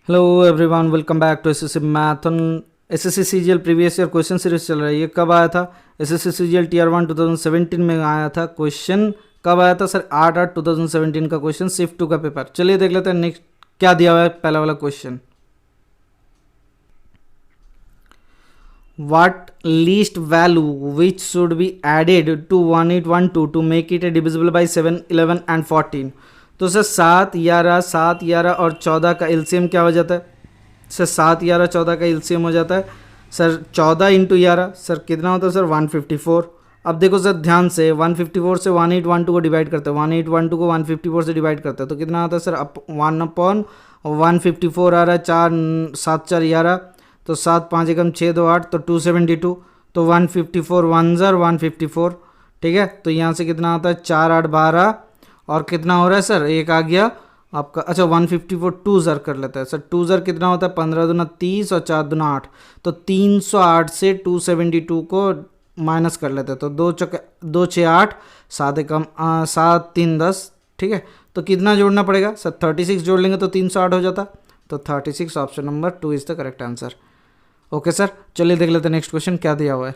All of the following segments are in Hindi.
Hello everyone, welcome back to SSC Mathon. SSC CGL previous year question series चल रहा है। ये कब आया था? एसएससी सीजीएल टीयर 1 2017 में आया था। क्वेश्चन कब आया था सर? 8/8 2017 का क्वेश्चन, शिफ्ट 2 का पेपर। चलिए देख लेते हैं नेक्स्ट क्या दिया हुआ है। पहला वाला question, what least value which should be added to 1812 to make it a divisible by 7, 11 and 14। तो सर 7, 11 और 14 का एलसीएम क्या हो जाता है? सर 7, 11, 14 का एलसीएम हो जाता है सर 14 इंटू 11। सर कितना होता है सर? 154। अब देखो सर ध्यान से, 154 से 1812 को डिवाइड करते हैं, 1812 को 154 से डिवाइड करते हैं तो कितना आता है सर? 1/154 आ रहा है। 4 7 4 11, तो 7 5 एकम 6 2 8, तो 272। तो 154 1 ज़र 154, ठीक है। तो यहाँ से कितना आता है? 4 8 12 और कितना हो रहा है सर? एक आ गया आपका, अच्छा 154 2 ज़र कर लेता है सर। 2 ज़र कितना होता है? 15 दूना 30 और 4 दूना 8, तो 308 से 272 को माइनस कर लेते हैं। तो 2 6 8, 7 एकम 7 3 10, ठीक है। तो कितना जोड़ना पड़ेगा सर? 36 जोड़ लेंगे तो 308 हो जाता। तो 36 option number 2 is the correct answer. Okay sir, चलिए देख लेते हैं नेक्स्ट क्वेश्चन क्या दिया हुआ है।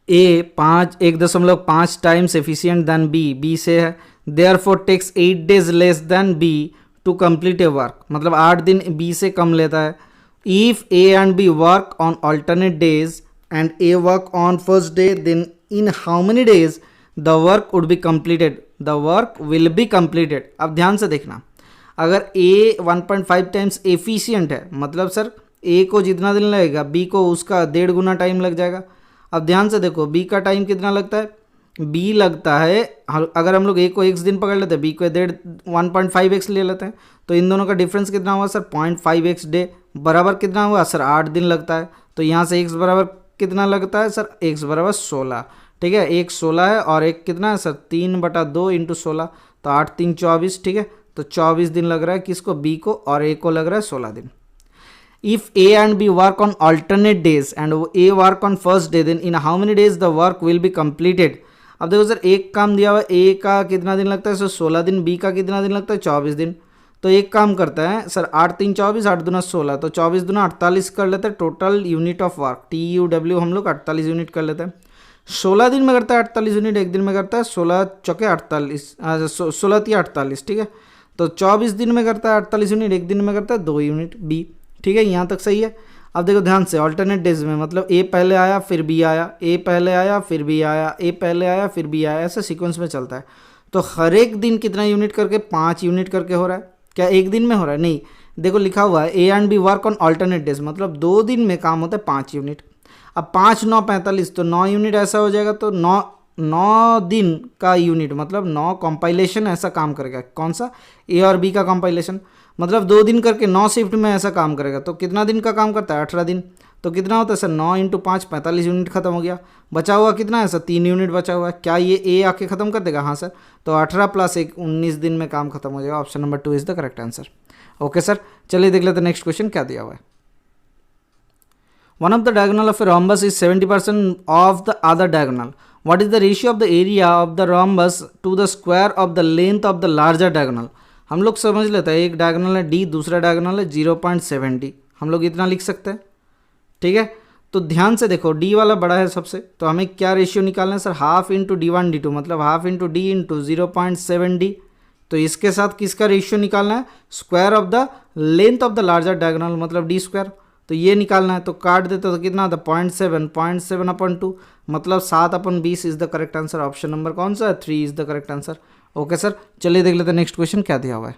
A 1.5 times efficient than B से है, therefore takes 8 days less than B to complete a work. मतलब 8 दिन बी से कम लेता है। If A and B work on alternate days and A work on first day, then in how many days the work would be completed? The work will be completed. अब ध्यान से देखना, अगर ए 1.5 टाइम्स एफिशिएंट है, मतलब सर ए को जितना दिन लगेगा बी को उसका 1.5 गुना टाइम लग जाएगा। अब ध्यान से देखो, बी का टाइम कितना लगता है? बी लगता है, अगर हम लोग ए को x दिन पकड़ लेते हैं, बी को 1.5x ले लेते हैं, तो इन दोनों का डिफरेंस कितना हुआ सर? 0.5x डे बराबर कितना हुआ सर? 8 दिन लगता है। तो यहाँ से x बराबर कितना लगता है सर? x बराबर 16, ठीक है। एक 16 है और एक कितना है सर? 3/2 इंटू 16, तो 8 3 24, ठीक है। तो 24 दिन लग रहा है किसको? बी को, और ए को लग रहा है 16 दिन। If A and B work on alternate days and A work on first day, then in how many days the work will be completed? अब देखो सर, एक काम दिया हुआ है, ए का कितना दिन लगता है सर? 16 दिन। बी का कितना दिन लगता है? 24 दिन। तो एक काम करता है सर, 8 3 24, 8 दूना 16, तो 24 दूना 48 कर लेते हैं total unit of work. TUW हम लोग 48 यूनिट कर लेते हैं। 16 दिन में करता है 48 यूनिट, एक दिन में करता है 16 चौके 48, 16 3 48, ठीक है। तो 24 दिन में करता है 48 यूनिट, एक दिन में करता है 2 यूनिट बी, ठीक है। यहाँ तक सही है। अब देखो ध्यान से, ऑल्टरनेट डेज में मतलब ए पहले आया फिर बी आया, ए पहले आया फिर बी आया, ए पहले आया फिर बी आया, ऐसा सीक्वेंस में चलता है। तो हर एक दिन कितना यूनिट करके? 5 यूनिट करके हो रहा है। क्या एक दिन में हो रहा है? नहीं, देखो लिखा हुआ है A and B work on alternate days, मतलब 2 दिन में काम होता है 5 यूनिट। अब 5 9 45, तो 9 यूनिट ऐसा हो जाएगा। तो 9 दिन का यूनिट मतलब 9 कंपाइलेशन ऐसा काम करेगा। कौन सा? ए और बी का कंपाइलेशन, मतलब 2 दिन करके 9 शिफ्ट में ऐसा काम करेगा। तो कितना दिन का काम करता है? 18 दिन। तो कितना होता है सर? 9 इंटू 5 45 यूनिट खत्म हो गया। बचा हुआ कितना है सर? 3 यूनिट बचा हुआ है। क्या ये ए आके खत्म कर देगा? हाँ सर। तो 18 + 1 19 दिन में काम खत्म हो जाएगा। Option number 2 is the correct answer. Okay sir, चलिए देख लेते हैं नेक्स्ट क्वेश्चन क्या दिया हुआ है। One of the diagonal of a rhombus is 70% of the other diagonal. What is the ratio of the area of the rhombus to the square of the length of the larger diagonal? हम लोग समझ लेते हैं, एक डायगोनल है डी, दूसरा डायगोनल है 0.70, हम लोग इतना लिख सकते हैं, ठीक है। तो ध्यान से देखो, डी वाला बड़ा है सबसे, तो हमें क्या रेशियो निकालना है sir? Half into D1 D2, मतलब half into D into 0.7D। तो इसके साथ किसका रेशियो निकालना है? Square of the length of the larger diagonal, मतलब डी स्क्वायर। तो ये निकालना है, तो काट देते तो कितना आता? 0.7/2, मतलब 7/20 is the correct answer. Option number कौन सा है? 3 is the correct answer. Okay sir, चलिए देख लेते हैं नेक्स्ट क्वेश्चन क्या दिया हुआ है।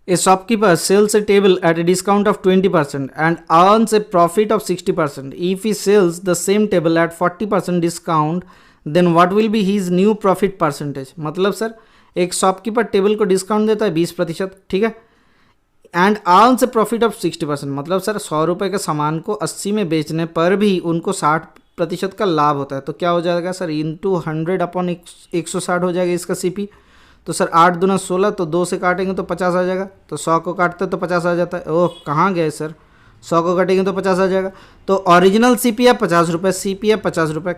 A shopkeeper sells a table at a discount of 20% and earns a profit of 60%। If he sells the same table at 40% discount, then what will be his new profit percentage? मतलब सर एक शॉपकीपर टेबल को डिस्काउंट देता है 20%, ठीक है, and earns a profit of 60%, मतलब सर 100 रुपये के सामान को 80 में बेचने पर भी उनको 60% का लाभ होता है। तो क्या हो जाएगा सर? इंटू 100/160 हो जाएगा इसका सीपी। तो सर 8 दूना 16, तो 2 से काटेंगे तो 50 आ जाएगा। तो 100 को काटते तो 50 आ जाता है। ओह, कहाँ गए सर? 100 को काटेंगे तो 50 आ जाएगा। तो ओरिजिनल सीपी है 50 रुपये, सीपी है 50 रुपये,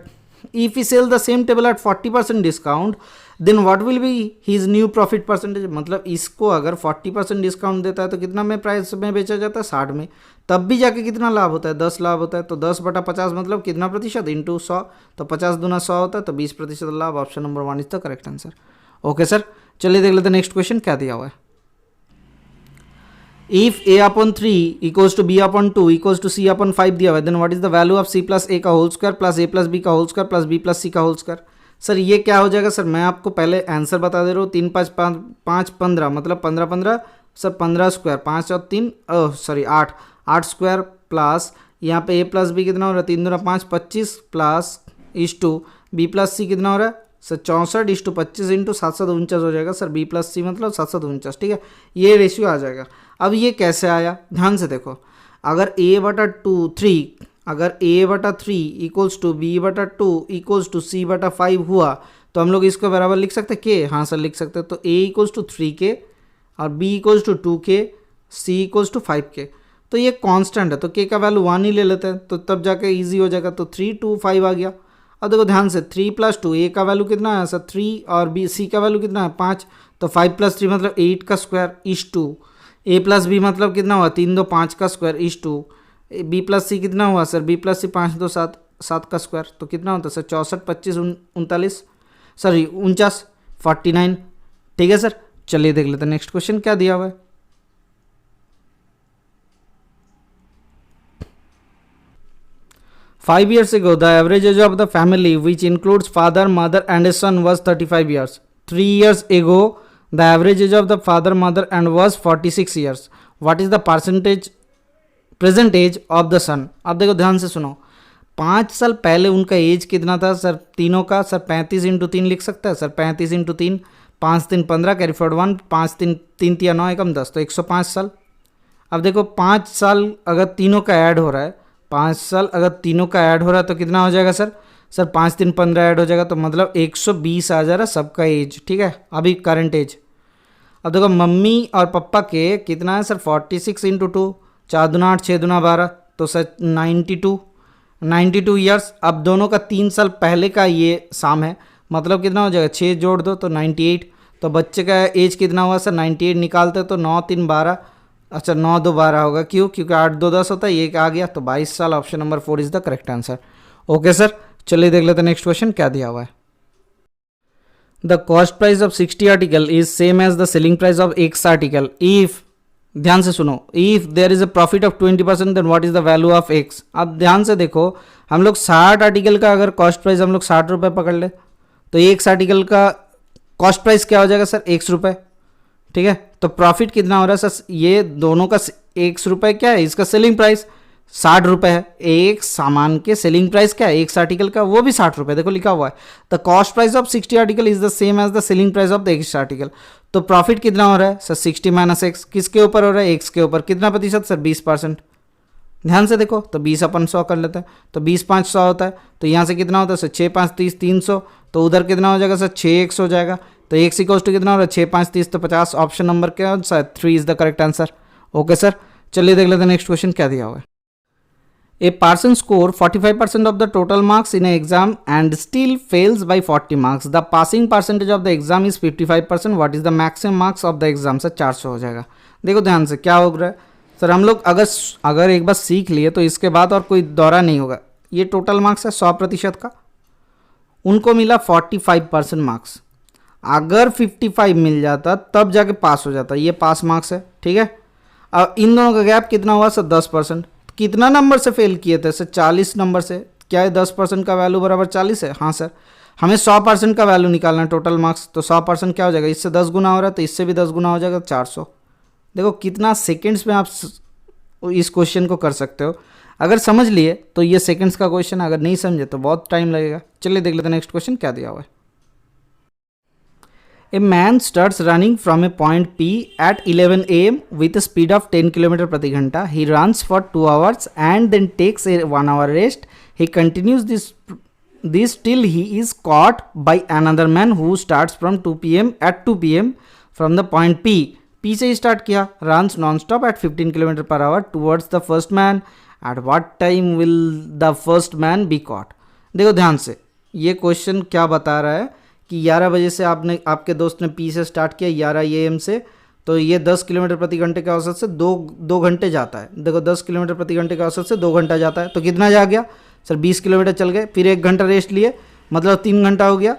if he sell the same table at 40% discount then what will be his new profit percentage, मतलब इसको अगर 40% डिस्काउंट देता है तो कितना में प्राइस में बेचा जाता है 60 में, तब भी जाके कितना लाभ होता है 10 लाभ होता है, तो 10/50 मतलब कितना प्रतिशत इंटू 100, तो 50 दूना 100 होता है, तो 20% लाभ। Option number 1 is the correct answer. Okay sir, चलिए देख लेते हैं नेक्स्ट क्वेश्चन क्या दिया हुआ है। If a/3 equals to b/2 equals to c/5 दिया हुआ है, then what is the value of c+a का होल स्क्वायर प्लस a+b का होल स्क्वायर प्लस b+c का होल स्क्वायर। सर ये क्या हो जाएगा सर, मैं आपको पहले आंसर बता दे रहा हूँ। 3 5 5 5 15 मतलब 15 15 सर 15 स्क्वायर 5 और 3 सॉरी 8 8 स्क्वायर प्लस यहाँ पे a+b कितना हो रहा है 3 दूना 5 25 प्लस इस टू b+c कितना हो रहा है सर 64:25 इंटू 749 हो जाएगा सर। b+c मतलब 749, ठीक है, ये रेशियो आ जाएगा। अब ये कैसे आया ध्यान से देखो, अगर a/3 equals to b/2 equals to c/5 हुआ तो हम लोग इसको बराबर लिख सकते के, हाँ सर लिख सकते हैं। तो a इक्वल्स टू 3k और b equals to 2k, c equals to 5k। तो ये कांस्टेंट है तो k का वैल्यू 1 ही ले लेते हैं, तो तब जाके इजी हो जाएगा। तो 3 2 5 आ गया। अब देखो ध्यान से 3 + 2 a का वैल्यू कितना है सर 3 और b c का वैल्यू कितना है 5, तो 5 + 3 मतलब 8 का स्क्वायर इस टू a+b मतलब कितना हुआ 3 2 5 का स्क्वायर इस टू b+c कितना हुआ सर b+c 5 2 7 7 का स्क्वायर, तो कितना होता है सर 64 25 39 सॉरी 49 49, ठीक है सर। चलिए देख लेते हैं नेक्स्ट क्वेश्चन क्या दिया हुआ है। Five years ago, the average age of the family, which includes father, mother, and a son, was 35 years. 3 years ago, the average age of the father, mother, and was 46 years. What is the present age of the son? अब देखो ध्यान से सुनो, 5 साल पहले उनका एज कितना था सर तीनों का, सर 35 इंटू 3 लिख सकता है सर 35 इंटू 3 5 3 15 कैरी फॉरवर्ड 1 5 3 3 3 9 एकम 10, तो 105 साल। अब देखो 5 साल अगर तीनों का ऐड हो रहा है, 5 साल अगर तीनों का ऐड हो रहा है तो कितना हो जाएगा सर 5 3 15 ऐड हो जाएगा, तो मतलब 120 आ जा रहा सबका एज, ठीक है, अभी करंट एज। अब देखो मम्मी और पापा के कितना है सर 46 इंटू 2 4 दूना 8 6 दूना 12, तो सर 92 ईयर्स। अब दोनों का 3 साल पहले का ये साम है, मतलब कितना हो जाएगा 6 जोड़ दो तो 98, तो बच्चे का एज कितना हुआ सर 98 निकालते तो 9 3 12, अच्छा 9 2 12 होगा, क्यों क्योंकि 8 2 10 होता है, ये आ गया तो 22 साल। Option number 4 is the correct answer. Okay sir, चलिए देख लेते हैं नेक्स्ट क्वेश्चन क्या दिया हुआ है। The cost price of 60 article is same as the selling price of x article if, ध्यान से सुनो, if there is a profit of 20% then what is the value of x. अब ध्यान से देखो, हम लोग 60 आर्टिकल का अगर कॉस्ट प्राइस हम लोग 60 रुपये पकड़ ले तो एक्स आर्टिकल का कॉस्ट प्राइस क्या हो जाएगा सर 1 रुपये, ठीक है। तो प्रॉफिट कितना हो रहा है सर, ये दोनों का 1 रुपये क्या है, इसका सेलिंग प्राइस 60 रुपये है। एक सामान के सेलिंग प्राइस क्या है, एक आर्टिकल का, वो भी 60 रुपये, देखो लिखा हुआ है the cost price of 60 article is the same as the selling price of the x article. तो प्रॉफिट कितना हो रहा है सर 60 माइनस एक्स, किसके ऊपर हो रहा है एक्स के ऊपर, कितना प्रतिशत सर 20%। ध्यान से देखो, तो 20/100 कर लेते हैं, तो 20 5 100 होता है, तो यहाँ से कितना होता है सर 6 5 30 300, तो उधर कितना हो जाएगा सर 6 100 हो जाएगा, तो एक्स इक्वल्स टू कितना हो रहा है 6 5 30 तो 50। ऑप्शन नंबर क्या answer 3 is the correct answer. Okay sir, चलिए देख लेते हैं नेक्स्ट क्वेश्चन क्या दिया हुआ है। A person score 45% of the total marks in an exam and still fails by 40 marks. The passing percentage of the exam is 55%. What is the maximum marks of the exam? Sir 400 हो जाएगा। देखो ध्यान से क्या हो रहा है सर, हम लोग अगर एक बार सीख लिए तो इसके बाद और कोई दौरा नहीं होगा। ये टोटल मार्क्स है 100% का, उनको मिला 45% मार्क्स, अगर 55 मिल जाता तब जाके पास हो जाता, ये पास मार्क्स है, ठीक है। अब इन दोनों का गैप कितना हुआ सर 10%। कितना नंबर से फेल किए थे सर 40 नंबर से, क्या है 10% का वैल्यू बराबर 40 है, हाँ सर। हमें 100% का वैल्यू निकालना है टोटल मार्क्स, तो 100% क्या हो जाएगा, इससे 10 गुना हो रहा है तो इससे भी 10 गुना हो जाएगा 400। देखो कितना सेकेंड्स में आप इस क्वेश्चन को कर सकते हो, अगर समझ लिए तो ये सेकेंड्स का क्वेश्चन, अगर नहीं समझे तो बहुत टाइम लगेगा। चलिए देख लेते हैं नेक्स्ट क्वेश्चन क्या दिया हुआ है। A man starts running from a point P at 11 a.m. with a speed of 10 km प्रति घंटा. He runs for 2 hours and then takes a 1 hour rest. He continues this till he is caught by another man who starts from 2 p.m. at 2 p.m. from the point P. P से स्टार्ट किया, runs non-stop at 15 km per hour towards the first man. At what time will the first man be caught? देखो ध्यान से, ये क्वेश्चन क्या बता रहा है कि 11 बजे से आपके दोस्त ने पी से स्टार्ट किया 11 AM से, तो ये 10 किलोमीटर प्रति घंटे के औसत से दो घंटे जाता है। देखो 10 किलोमीटर प्रति घंटे के औसत से 2 घंटा जाता है, तो कितना जा गया सर 20 किलोमीटर चल गए, फिर 1 घंटा रेस्ट लिए, मतलब 3 घंटा हो गया।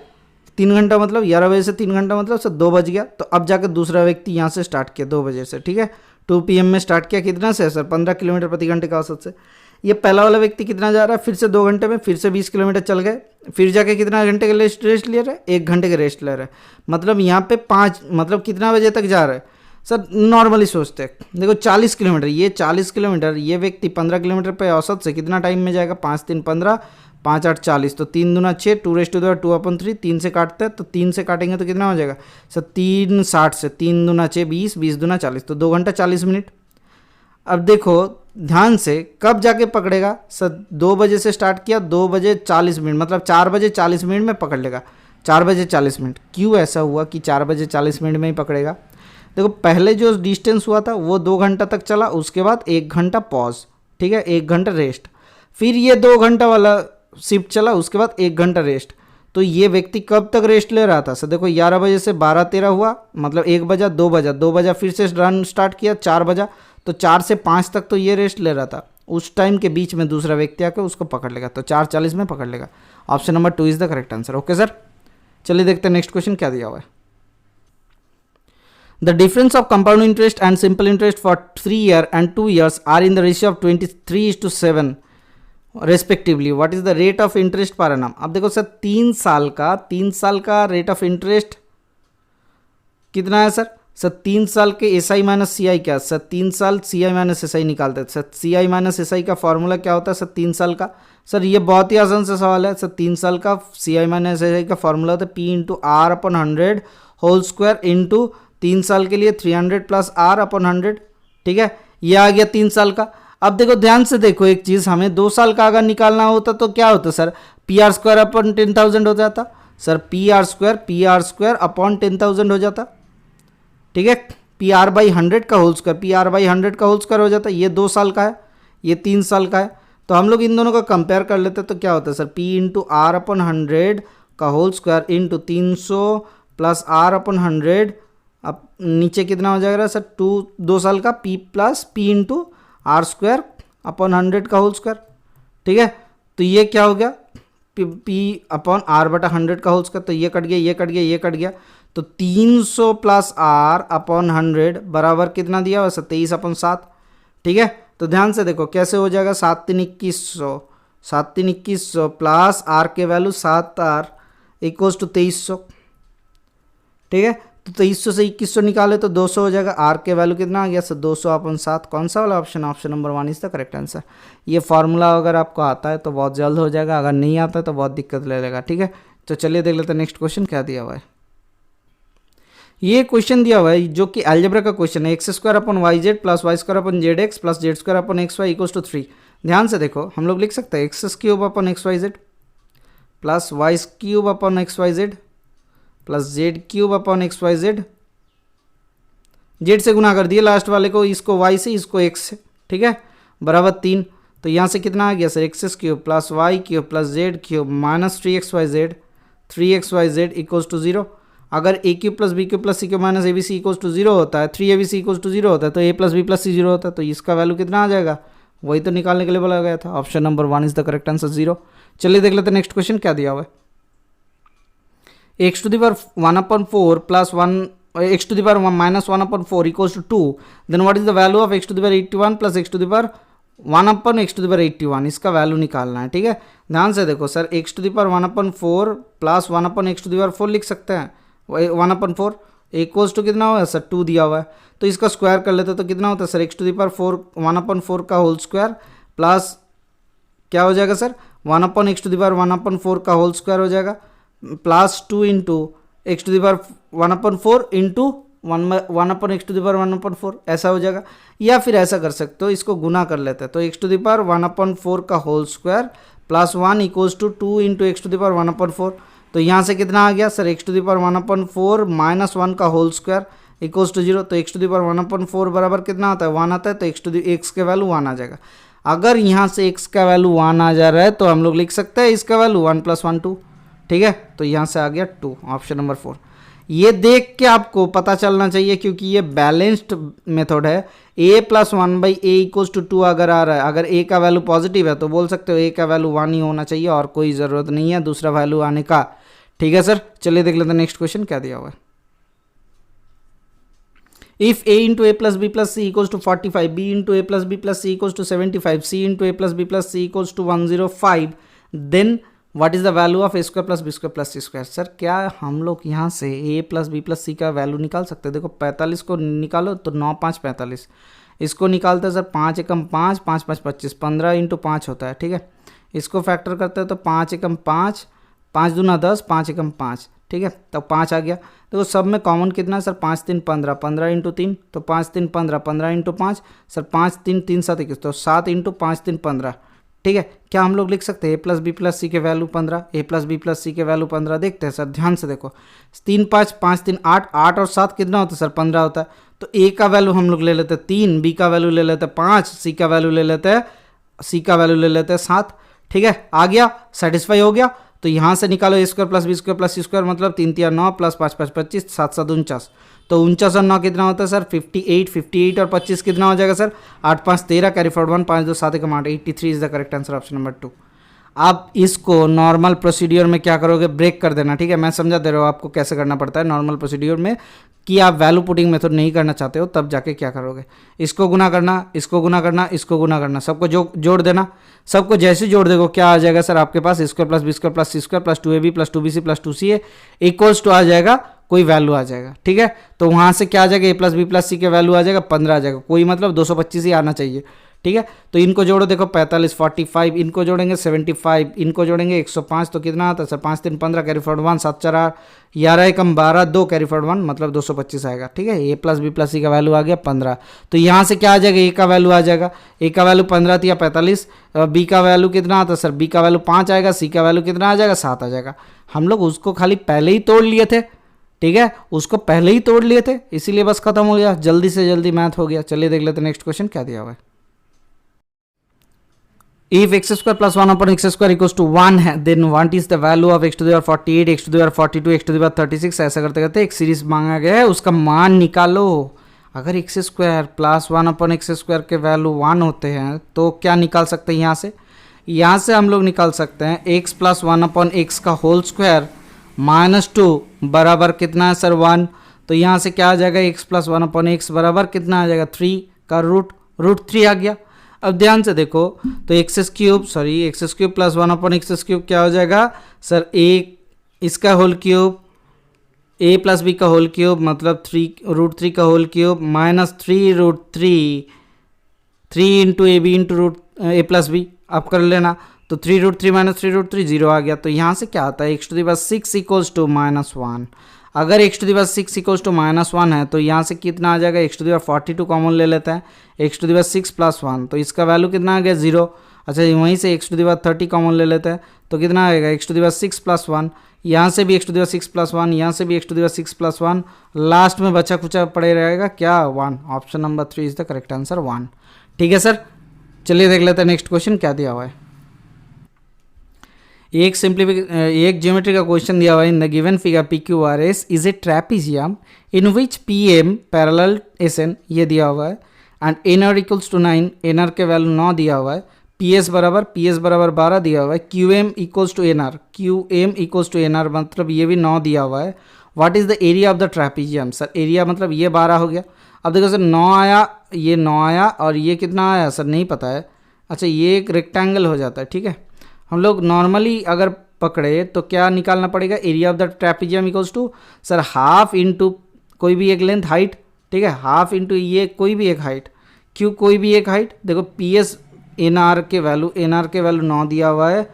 3 घंटा मतलब 11 बजे से 3 घंटा मतलब सर 2 बज गया। तो अब जाकर दूसरा व्यक्ति यहाँ से स्टार्ट किया 2 बजे से, ठीक है 2 PM में स्टार्ट किया, कितना से सर 15 किलोमीटर प्रति घंटे का औसत से। ये पहला वाला व्यक्ति कितना जा रहा है, फिर से 2 घंटे में फिर से 20 किलोमीटर चल गए, फिर जाके कितना घंटे का रेस्ट ले रहे हैं, 1 घंटे का रेस्ट ले रहे हैं। मतलब यहाँ पे 5 मतलब कितना बजे तक जा रहा है सर, नॉर्मली सोचते हैं देखो 40 किलोमीटर, ये 40 किलोमीटर, ये व्यक्ति 15 किलोमीटर पे औसत से कितना टाइम में जाएगा, 5 3 15 5 8 40, तो 3 दूना 6, 2^2/3, 3 से काटते हैं तो 3 से काटेंगे तो कितना हो जाएगा सर 3 60 से 3 दूना 6 20, 20 दूना 40, तो 2 घंटा 40 मिनट। अब देखो ध्यान से कब जाके पकड़ेगा सर, 2 बजे से स्टार्ट किया, 2 बजे 40 मिनट मतलब 4 बजे 40 मिनट में पकड़ लेगा, 4 बजे 40 मिनट। क्यों ऐसा हुआ कि 4 बजे 40 मिनट में ही पकड़ेगा, देखो पहले जो डिस्टेंस हुआ था वो 2 घंटा तक चला, उसके बाद 1 घंटा पॉज, ठीक है 1 घंटा रेस्ट, फिर ये 2 घंटा वाला शिफ्ट चला, उसके बाद 1 घंटा रेस्ट। तो ये व्यक्ति कब तक रेस्ट ले रहा था सर, देखो 11 बजे से 12-13 हुआ, मतलब 1 बजा 2 बजा 2 बजा, फिर से रन स्टार्ट किया 4 बजा, तो 4 से 5 तक तो ये रेस्ट ले रहा था। उस टाइम के बीच में दूसरा व्यक्ति आकर उसको पकड़ लेगा, तो 4:40 में पकड़ लेगा। Option number 2 is the correct answer. Okay sir, चलिए देखते हैं नेक्स्ट क्वेश्चन क्या दिया हुआ है। The difference of compound interest and simple interest for 3 years and 2 years are in the ratio of 23:7 respectively. What is the rate of interest per annum? अब देखो सर 3 साल का रेट ऑफ इंटरेस्ट कितना है सर, 3 साल के SI माइनस CI क्या सर, 3 साल CI माइनस SI निकालते हैं सर। CI माइनस SI का फॉर्मूला क्या होता है सर 3 साल का, सर ये बहुत ही आसान सा सवाल है सर। 3 साल का CI माइनस SI का फॉर्मूला होता है P/R/100 होल स्क्वायर इंटू 3 साल के लिए 300 प्लस R/100, ठीक है ये आ गया 3 साल का। अब देखो ध्यान से देखो एक चीज़, हमें 2 साल का अगर निकालना होता तो क्या होता सर, PR² / 10,000 हो जाता सर, PR² / 10,000 हो जाता, ठीक है PR/100 का होल स्क्वायर, PR/100 का होल स्क्वायर हो जाता। ये 2 साल का है, ये 3 साल का है, तो हम लोग इन दोनों का कंपेयर कर लेते तो क्या होता है सर, P/R/100 का whole square into 300 plus R/100, अब नीचे कितना हो जाएगा सर 2 साल का P plus P into R²/100 का होल स्क्वायर, ठीक है। तो ये क्या हो गया P/R/100 का होल स्क्वायर, तो ये कट गया ये कट गया ये कट गया, तो 300 प्लस R/100 बराबर कितना दिया हुआ सर 23/7, ठीक है। तो ध्यान से देखो कैसे हो जाएगा, 7 3 2100 प्लस R के वैल्यू 7R इक्वल्स टू 2300, ठीक है। तो 2300 से 2100 निकाले तो 200 हो जाएगा, R के वैल्यू कितना आ गया सर 200/7। कौन सा वाला option, option number 1 is the correct answer. ये फार्मूला अगर आपको आता है तो बहुत जल्द हो जाएगा, अगर नहीं आता है तो बहुत दिक्कत ले लेगा, ठीक है। तो चलिए देख लेते हैं नेक्स्ट क्वेश्चन क्या दिया हुआ है। ये क्वेश्चन दिया हुआ है जो कि अलजेब्रा का क्वेश्चन है, x² / YZ plus y² / ZX plus z² / XY equals to 3। ध्यान से देखो हम लोग लिख सकते हैं x³ / XYZ plus y³ / XYZ plus z³ / XYZ, z से गुना कर दिए लास्ट वाले को, इसको y से इसको x से, ठीक है बराबर 3। तो यहाँ से कितना आ गया sir x³ plus y³ plus z³ minus 3xyz equals to 0। अगर a³ plus b³ plus c³ minus abc equals to 0 होता है, 3abc इक्वल्स टू 0 होता है, तो a plus b plus c 0 होता है, तो इसका वैल्यू कितना आ जाएगा, वही तो निकालने के लिए बोला गया था। Option number 1 is the correct answer 0। चलिए देख लेते हैं नेक्स्ट क्वेश्चन क्या दिया हुआ है। x⁴ plus 1 x⁻1 equals to 2, then what is the value of x⁻81 plus x⁻1/x⁻81, इसका वैल्यू निकालना है, ठीक है। ध्यान से देखो सर x⁻1/4 प्लस 1/x⁴ लिख सकते हैं, 1/4 इक्वल्स टू कितना होगा सर 2 दिया हुआ है, तो इसका स्क्वायर कर लेते तो कितना होता है सर x⁴ 1/4 का होल स्क्वायर प्लस क्या हो जाएगा सर 1/x⁴ का होल स्क्वायर हो जाएगा plus 2 into x⁴ into 1/x⁴ ऐसा हो जाएगा। या फिर ऐसा कर सकते हो, इसको गुना कर लेते हैं, तो x⁴ का whole square plus 1 equals to 2 into x⁴ तो यहाँ से कितना आ गया सर x⁴ माइनस 1 का होल स्क्वायर इक्वल्स टू 0। तो x⁴ बराबर कितना आता है 1 आता है, तो x के वैल्यू 1 आ जाएगा। अगर यहाँ से x का वैल्यू 1 आ जा रहा है तो हम लोग लिख सकते हैं इसका वैल्यू 1 + 1 2, ठीक है, तो यहाँ से आ गया 2, ऑप्शन नंबर 4। ये देख के आपको पता चलना चाहिए क्योंकि ये बैलेंस्ड मेथड है। a plus 1/a equals to 2 अगर आ रहा है, अगर a का वैल्यू पॉजिटिव है तो बोल सकते हो a का वैल्यू 1 ही होना चाहिए और कोई ज़रूरत नहीं है दूसरा वैल्यू आने का। ठीक है सर, चलिए देख लेते हैं नेक्स्ट क्वेश्चन क्या दिया हुआ है। If a into a plus b plus c equals to 45, b into a plus b plus c equals to 75, c into a plus b plus c equals to 105, then what is the value of a square plus b square plus c square? Sir क्या हम लोग यहाँ से a plus b plus c का वैल्यू निकाल सकते हैं? देखो 45 को निकालो तो 9 5 45, इसको निकालते हैं सर 5 एकम 5 5 5 25, 15 इंटू 5 होता है। ठीक है, इसको फैक्टर करते हैं तो 5 एकम 5, 5 दूना 10, 5 एकम 5, ठीक है, तो 5 आ गया। देखो सब में कॉमन कितना है सर, 5 3 15, 15 इंटू 3 तो 5 3 15, 15 इंटू 5 सर 5 3 3 7 21, तो 7 इंटू 5 3 15। ठीक है, क्या हम लोग लिख सकते हैं a plus B plus C के value 15, a plus B plus C के वैल्यू 15? देखते हैं सर, ध्यान से देखो, 3 5 5 3 8, 8 और 7 कितना होता है सर, 15 होता है। तो a का वैल्यू हम लोग ले लेते हैं 3, b का वैल्यू ले लेते हैं 5, c का वैल्यू ले लेते हैं 7। ठीक है, आ गया, सेटिस्फाई हो गया। तो यहाँ से निकालो a square plus B square plus C square, मतलब 3 3 9 प्लस 5 5 25, 7 7 49, तो 49 और 9 कितना होता है सर 58, 58 और 25 कितना हो जाएगा sir 8 5 13, carry forward 1, 5 2 7 1 8, 83 is the correct answer, option number 2। आप इसको नॉर्मल प्रोसीड्यूर में क्या करोगे, ब्रेक कर देना। ठीक है, मैं समझा दे रहा हूँ आपको कैसे करना पड़ता है नॉर्मल प्रोसीड्यूर में, कि आप वैल्यू पुटिंग मेथड नहीं करना चाहते हो तब जाके क्या करोगे, इसको गुना करना, इसको गुना करना, इसको गुना करना, सबको जोड़ देना। सबको जैसे जोड़ देगा क्या आ जाएगा सर आपके पास, square plus B square plus C square plus 2ab plus 2bc plus 2ca equals to आ जाएगा, कोई वैल्यू आ जाएगा। ठीक है, तो वहाँ से क्या आ जाएगा, a plus B plus C के वैल्यू आ जाएगा 15 आ जाएगा, कोई मतलब 225 ही आना चाहिए। ठीक है, तो इनको जोड़ो, देखो 45 45, इनको जोड़ेंगे 75, इनको जोड़ेंगे 105, तो कितना आता है सर 5 3 15, कैरी फॉरवर्ड 1, 7 4 11 एकम 12, 2 कैरी फॉरवर्ड 1, मतलब 225 आएगा। ठीक है, a प्लस बी प्लस सी का वैल्यू आ गया 15, तो यहाँ से क्या आ जाएगा, a का वैल्यू आ जाएगा, a का वैल्यू 15 थी या 45, b का वैल्यू कितना आता है सर, b का वैल्यू 5 आएगा, c का वैल्यू कितना आ जाएगा 7 आ जाएगा। हम लोग उसको खाली पहले ही तोड़ लिए थे। ठीक है, उसको पहले ही तोड़ लिए थे, इसीलिए बस खत्म हो गया, जल्दी से जल्दी मैथ हो गया। चलिए देख लेते हैं नेक्स्ट क्वेश्चन क्या दिया हुआ है। If x square plus 1 upon x square equals to 1 है, then what is the value of x to the power 48, x to the power 42, x to the power 36? ऐसा करते करते एक सीरीज मांगा गया है, उसका मान निकालो। अगर x square plus 1 upon x square के वैल्यू 1 होते हैं तो क्या निकाल सकते हैं यहाँ से हम लोग निकाल सकते हैं x प्लस 1 अपॉन एक्स का होल स्क्वायर माइनस 2 बराबर कितना है सर 1, तो यहाँ से क्या आ जाएगा, x प्लस 1 अपॉन एक्स बराबर कितना आ जाएगा 3 का रूट 3 आ गया। अब ध्यान से देखो, तो x cube plus 1 upon x cube क्या हो जाएगा सर, एक इसका whole cube, a plus B का होल क्यूब मतलब 3 का whole cube minus 3 into A B into root A plus B, आप कर लेना, तो 3 माइनस 3 0 आ गया। तो यहाँ से क्या आता है, x to the power 6 equals to -1। अगर x to the power 6 equals to -1 है तो यहाँ से कितना आ जाएगा, x to the power 42 common ले लेते हैं, x to the power 6 plus 1, तो इसका वैल्यू कितना आ गया 0। अच्छा, वहीं से x to the power 30 common ले लेते हैं, तो कितना आएगा x to the power 6 plus 1, यहाँ से भी x to the power 6 plus 1, यहाँ से भी x to the power 6 plus 1, last में बचा कुचा पड़े रहेगा क्या 1, option number 3 is the correct answer 1। ठीक है सर, चलिए देख लेते हैं नेक्स्ट क्वेश्चन क्या दिया हुआ है। एक ज्योमेट्री का क्वेश्चन दिया हुआ है, in the given figure PQRS is a trapezium in which PM parallel SN, ये दिया हुआ है, and NR equals to 9, NR के वैल्यू 9 दिया हुआ है, PS बराबर 12 दिया हुआ है, QM इक्वल्स टू NR मतलब ये भी 9 दिया हुआ है। What is the area of the trapezium, sir area मतलब ये 12 हो गया। अब देखो सर 9 आया, ये 9 आया और ये कितना आया सर नहीं पता है। अच्छा, ये एक रेक्टेंगल हो जाता है। ठीक है, हम लोग नॉर्मली अगर पकड़े तो क्या निकालना पड़ेगा, area of the trapezium equals to sir half into कोई भी एक लेंथ हाइट, ठीक है, हाफ इंटू ये कोई भी एक हाइट, क्यों कोई भी एक हाइट। देखो PS NR के वैल्यू 9 दिया हुआ है,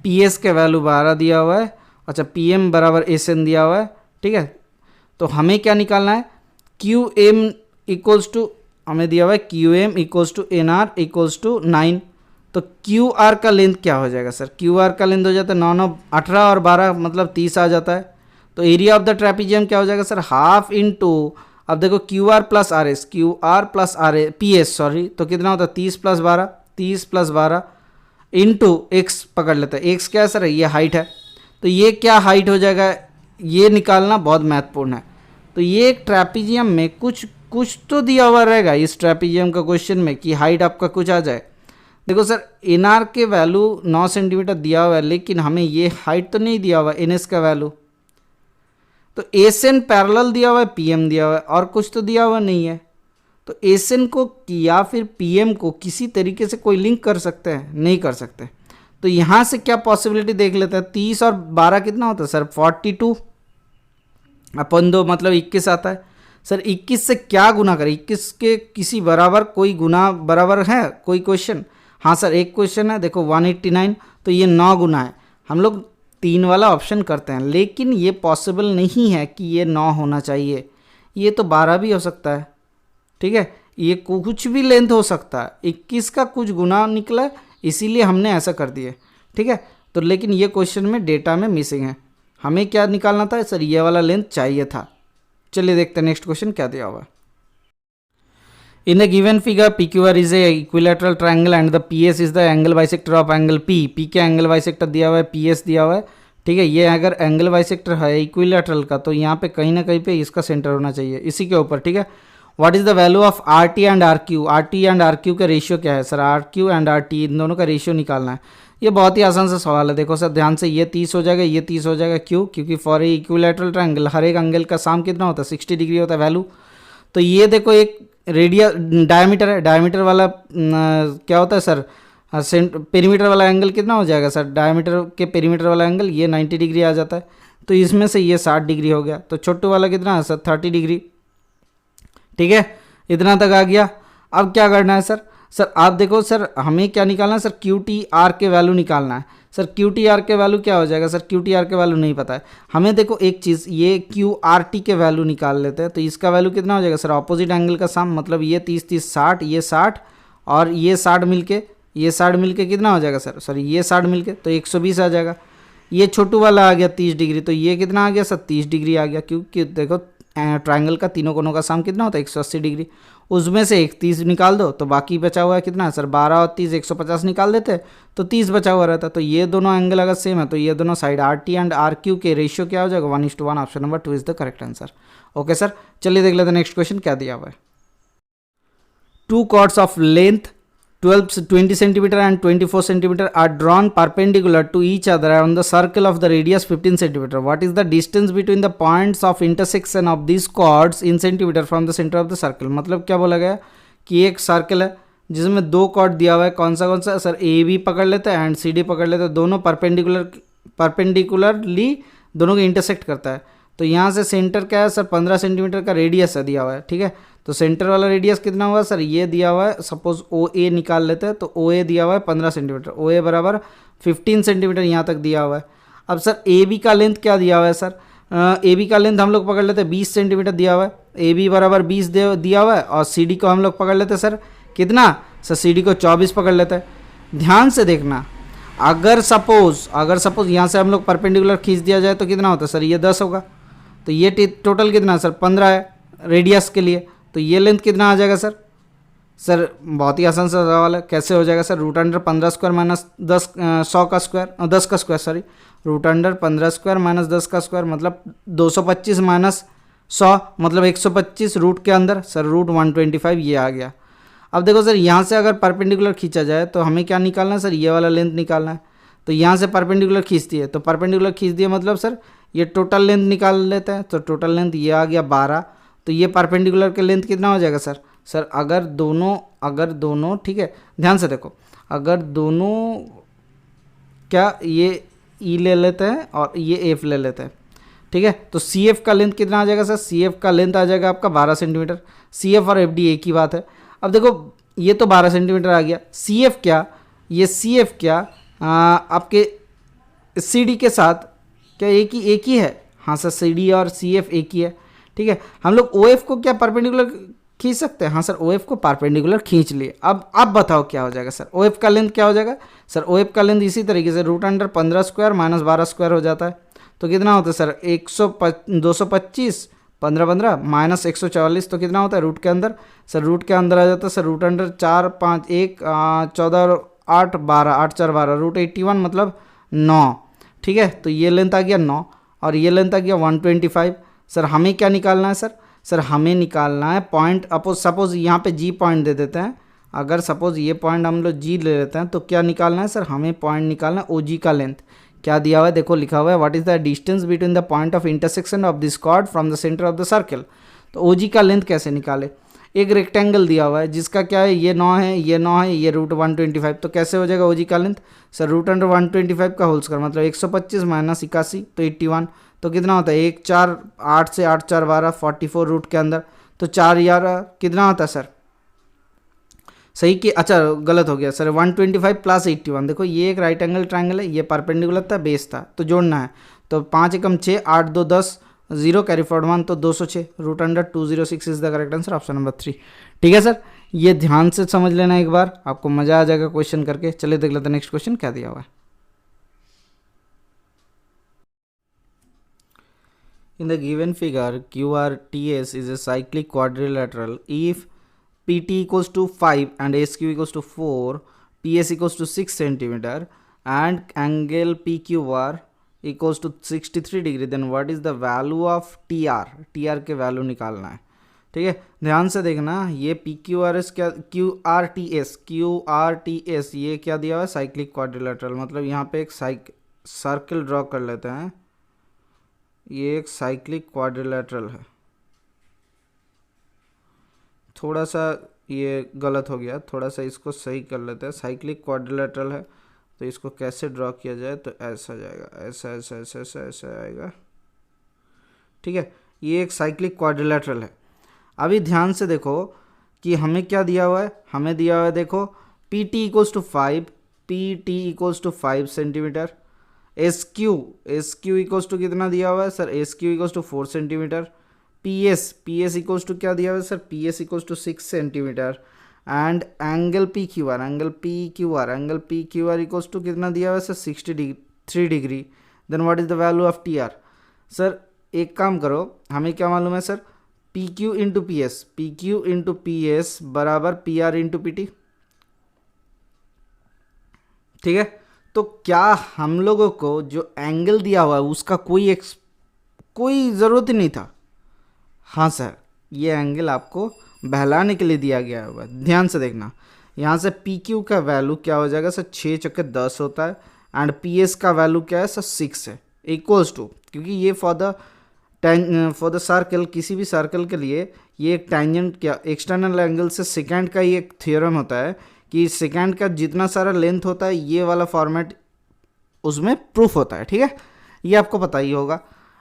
PS के वैल्यू 12 दिया हुआ है, अच्छा PM बराबर SN दिया हुआ है। ठीक है, तो हमें क्या निकालना है, QM इक्वल्स टू हमें दिया हुआ है QM equals to NR equals to 9, तो QR का लेंथ क्या हो जाएगा सर, QR का लेंथ हो जाता है 9 9 18 और 12 मतलब 30 आ जाता है। तो एरिया ऑफ द ट्रेपेजियम क्या हो जाएगा सर, हाफ इंटू, अब देखो QR प्लस PS सॉरी, तो कितना होता है 30 प्लस 12 इंटू x पकड़ लेते हैं, x क्या है सर, ये हाइट है, तो ये क्या हाइट हो जाएगा, ये निकालना बहुत महत्वपूर्ण है। तो ये एक ट्रेपीजियम में कुछ कुछ तो दिया हुआ रहेगा इस ट्रेपीजियम का क्वेश्चन में कि हाइट आपका कुछ आ जाए। देखो सर एन आर के वैल्यू 9 सेंटीमीटर दिया हुआ है, लेकिन हमें ये हाइट तो नहीं दिया हुआ एन एस का वैल्यू। तो एस एन पैरेलल दिया हुआ है, पी एम दिया हुआ है, और कुछ तो दिया हुआ नहीं है। तो एस एन को या फिर पी एम को किसी तरीके से कोई लिंक कर सकते हैं, नहीं कर सकते। तो यहाँ से क्या पॉसिबिलिटी देख लेते हैं, 30 और 12 कितना होता है सर 42 अपन 2 मतलब 21 आता है। सर 21 से क्या गुना करें, 21 के किसी बराबर कोई गुना बराबर है कोई क्वेश्चन? हाँ सर एक क्वेश्चन है, देखो 189, तो ये 9 गुना है। हम लोग 3 वाला ऑप्शन करते हैं, लेकिन ये पॉसिबल नहीं है कि ये 9 होना चाहिए, ये तो 12 भी हो सकता है। ठीक है, ये कुछ भी लेंथ हो सकता है, 21 का कुछ गुना निकला है, इसीलिए हमने ऐसा कर दिया। ठीक है, तो लेकिन ये क्वेश्चन में डेटा में मिसिंग है, हमें क्या निकालना था सर, ये वाला लेंथ चाहिए था। चलिए देखते हैं नेक्स्ट क्वेश्चन क्या दिया हुआ है। In the given figure P Q are is a equilateral triangle and the P S is the angle bisector of angle P. P के एंगल बाइसेक्टर दिया हुआ है, पी एस दिया हुआ है। ठीक है, ये अगर एंगल बाइसेक्टर है इक्विलैटरल का, तो यहाँ पे कहीं ना कहीं पे इसका सेंटर होना चाहिए इसी के ऊपर। ठीक है, what is the value of R T and R Q? R T and R Q का रेशियो क्या है sir? R Q and R T इन दोनों का रेशियो निकालना है। ये बहुत ही आसान सा सवाल है, देखो सर ध्यान से, ये 30 हो जाएगा, ये 30 हो जाएगा। क्यों? क्योंकि फॉर ए इक्विलैटरल ट्रायंगल हर एक एंगल का साम कितना होता है 60 डिग्री होता है वैल्यू। तो ये देखो एक रेडिया डायमीटर है, डायमीटर वाला क्या होता है सर, पेरीमीटर वाला एंगल कितना हो जाएगा सर? डायमीटर के पेरीमीटर वाला एंगल ये 90 डिग्री आ जाता है, तो इसमें से ये 60 डिग्री हो गया। तो छोटू वाला कितना है सर 30 डिग्री। ठीक है, इतना तक आ गया। अब क्या करना है सर? सर आप देखो सर हमें क्या निकालना है सर, क्यू टी आर के वैल्यू निकालना है। सर क्यू टी आर के वैल्यू क्या हो जाएगा सर? क्यू टी आर के वैल्यू नहीं पता है हमें। देखो एक चीज़, ये क्यू आर टी के वैल्यू निकाल लेते हैं, तो इसका वैल्यू कितना हो जाएगा सर? अपोजिट एंगल का सम, मतलब ये 30 30 60, ये 60 और ये 60 मिलके, ये 60 मिलके कितना हो जाएगा सर? सॉरी ये 60 मिलके तो 120 आ जाएगा। ये छोटू वाला आ गया 30 डिग्री, तो ये कितना आ गया सर? 30 डिग्री आ गया। क्योंकि देखो ट्रायंगल का तीनों कोनों का सम कितना होता है 180 डिग्री, उसमें से एक 30 निकाल दो तो बाकी बचा हुआ है कितना सर? 12 और 30 150 निकाल देते हैं तो 30 बचा हुआ रहता है। तो ये दोनों एंगल अगर सेम है तो ये दोनों side R T and R Q के रेशियो क्या हो जाएगा? 1:1। Option number 2 is the correct answer. Okay sir, चलिए देख लेते हैं नेक्स्ट क्वेश्चन क्या दिया हुआ है। 2 chords of length 20 centimeter and 24 centimeter are drawn perpendicular to each other on the circle of the radius 15 centimeter. What is the distance between the points of intersection of these chords in centimeter from the center of the circle? मतलब क्या बोला गया कि एक सर्कल है जिसमें 2 कॉर्ड दिया हुआ है, कौन सा सर? ए बी पकड़ लेते हैं एंड सी डी पकड़ लेते हैं, दोनों परपेंडिकुलरली दोनों को इंटरसेक्ट करता है। तो यहाँ से सेंटर क्या है सर? 15 सेंटीमीटर का रेडियस है दिया हुआ है। ठीक है, तो सेंटर वाला रेडियस कितना हुआ सर? ये दिया हुआ है, सपोज ओ ए निकाल लेते हैं, तो ओ ए दिया हुआ है 15 सेंटीमीटर, ओ ए बराबर 15 सेंटीमीटर यहाँ तक दिया हुआ है। अब सर ए बी का लेंथ क्या दिया हुआ है सर? ए बी का लेंथ हम लोग पकड़ लेते हैं 20 सेंटीमीटर दिया हुआ है, ए बी बराबर 20 दिया हुआ है, और सी डी को हम लोग पकड़ लेते हैं सर कितना सर? सी डी को 24 पकड़ लेते हैं। ध्यान से देखना, अगर सपोज यहाँ से हम लोग परपेंडिकुलर खींच दिया जाए तो कितना होता है सर? ये 10 होगा, तो ये टोटल कितना सर? 15 है रेडियस के लिए, तो ये लेंथ कितना आ जाएगा सर? सर बहुत ही आसान सा सवाल है, कैसे हो जाएगा sir? Root under 15 square minus 10 100 का स्क्वायर 10 का square sorry, root under 15 square minus 10 का स्क्वायर मतलब 225 माइनस 100 मतलब 125 रूट के अंदर सर रूट 125 ये आ गया। अब देखो सर यहाँ से अगर परपेंडिकुलर खींचा जाए तो हमें क्या निकालना है सर? ये वाला लेंथ निकालना है। तो यहाँ से परपेंडिकुलर खींचती है, तो परपेंडिकुलर खींच दिया मतलब सर ये टोटल लेंथ निकाल लेते हैं, तो टोटल लेंथ ये आ गया 12। तो ये परपेंडिकुलर के लेंथ कितना हो जाएगा सर? सर अगर दोनों ठीक है ध्यान से देखो, अगर दोनों क्या ये ई ले लेते हैं और ये एफ ले लेते हैं, ठीक है, तो सी एफ का लेंथ कितना आ जाएगा सर? सी एफ का लेंथ आ जाएगा आपका 12 सेंटीमीटर। सी एफ और एफ डी एक ही बात है। अब देखो ये तो 12 सेंटीमीटर आ गया, सी एफ क्या, ये सी एफ क्या आपके सी डी के साथ क्या एक ही है? हाँ सर, सी डी और सी एफ एक ही है। ठीक है, हम लोग ओ एफ को क्या परपेंडिकुलर खींच सकते हैं? हाँ सर, ओ एफ को परपेंडिकुलर खींच लिए। अब बताओ क्या हो जाएगा सर? ओ एफ का लेंथ क्या हो जाएगा सर? ओ एफ का लेंथ इसी तरीके से root under 15 square minus 12 square हो जाता है, तो कितना होता है सर? 225 15 15 माइनस 144, तो कितना होता है रूट के अंदर? सर रूट के अंदर आ जाता है सर रूट अंडर 4 5 1 14 8 12 8 4 12 रूट 81 मतलब 9। ठीक है, तो ये लेंथ आ गया 9 और ये लेंथ आ गया 125। सर हमें क्या निकालना है सर हमें निकालना है पॉइंट, सपोज यहाँ पे जी पॉइंट दे देते हैं। अगर सपोज ये पॉइंट हम लोग जी ले लेते हैं तो क्या निकालना है सर, हमें पॉइंट निकालना है ओ जी का लेंथ। क्या दिया हुआ है, देखो लिखा हुआ है what is the distance between the point of intersection of this cord from the centre of the circle. तो ओ जी का लेंथ कैसे निकाले, एक रेक्टेंगल दिया हुआ है जिसका क्या है, ये 9 है, ये 9 है, ये रूट 125, तो कैसे हो जाएगा ओ जी का लेंथ सर, रूट अंडर 125 का होल स्क्वायर मतलब 125 माइनस 81 तो 81, तो कितना होता है 1 4 8 से 8 4 12 44 रूट के अंदर, तो 4 यार कितना होता है सर, सही कि अच्छा गलत हो गया सर 125 प्लस 81। देखो ये एक राइट एंगल ट्राइंगल है, ये परपेंडिकुलर था, बेस था, तो जोड़ना है। तो 5 एकम 6 8 2 10 0 कैरी फॉरवर्ड 1 तो 206 root under 206 is the correct answer, option number 3। ठीक है सर, ये ध्यान से समझ लेना एक बार, आपको मजा आ जाएगा क्वेश्चन करके। चलिए देख लेते हैं नेक्स्ट क्वेश्चन क्या दिया हुआ है। In the given figure, QRTS is a cyclic quadrilateral. If PT equals to 5 and SQ equals to 4, PS equals to 6 centimeter and angle PQR equals to 63 degree, then what is the value of TR? TR के वैल्यू निकालना है। ठीक है, ध्यान से देखना, ये PQRS क्या, QRTS ये क्या दिया हुआ है, साइक्लिक क्वाड्रिलेटरल, मतलब यहाँ पे एक सर्कल ड्रॉ कर लेते हैं। ये एक साइक्लिक क्वाड्रिलेटरल है, थोड़ा सा ये गलत हो गया, थोड़ा सा इसको सही कर लेते हैं। साइक्लिक क्वाड्रिलेटरल है तो इसको कैसे ड्रॉ किया जाए, तो ऐसा जाएगा, ऐसा ऐसा ऐसा ऐसा ऐसा आएगा। ठीक है, ये एक साइक्लिक क्वाड्रिलेटरल है। अभी ध्यान से देखो कि हमें क्या दिया हुआ है, हमें दिया हुआ है देखो P T equals to 5, P T equals to 5 centimetre, S Q equals to कितना दिया हुआ है sir, S Q equals to 4 centimetre, P S equals to क्या दिया हुआ है sir, P S equals to 6 centimetre and angle P Q R equals to कितना दिया हुआ है sir, 63 degree. Then what is the value of T R. Sir एक काम करो, हमें क्या मालूम है sir, P Q into P S बराबर P R into P T. ठीक है, तो क्या हम लोगों को जो एंगल दिया हुआ है उसका कोई ज़रूरत ही नहीं था। हाँ सर, ये एंगल आपको बहलाने के लिए दिया गया हुआ है। ध्यान से देखना, यहाँ से पी क्यू का वैल्यू क्या हो जाएगा सर, 6 चक्के 10 होता है एंड पी एस का वैल्यू क्या है सर, 6 है, इक्वल्स टू, क्योंकि ये फॉर द सर्कल, किसी भी सर्कल के लिए ये एक टेंजेंट क्या एक्सटर्नल एंगल से सेकेंड का ये एक थ्योरम होता है कि सेकेंड का जितना सारा लेंथ होता है ये वाला फॉर्मेट उसमें प्रूफ होता है। ठीक है, ये आपको पता ही होगा,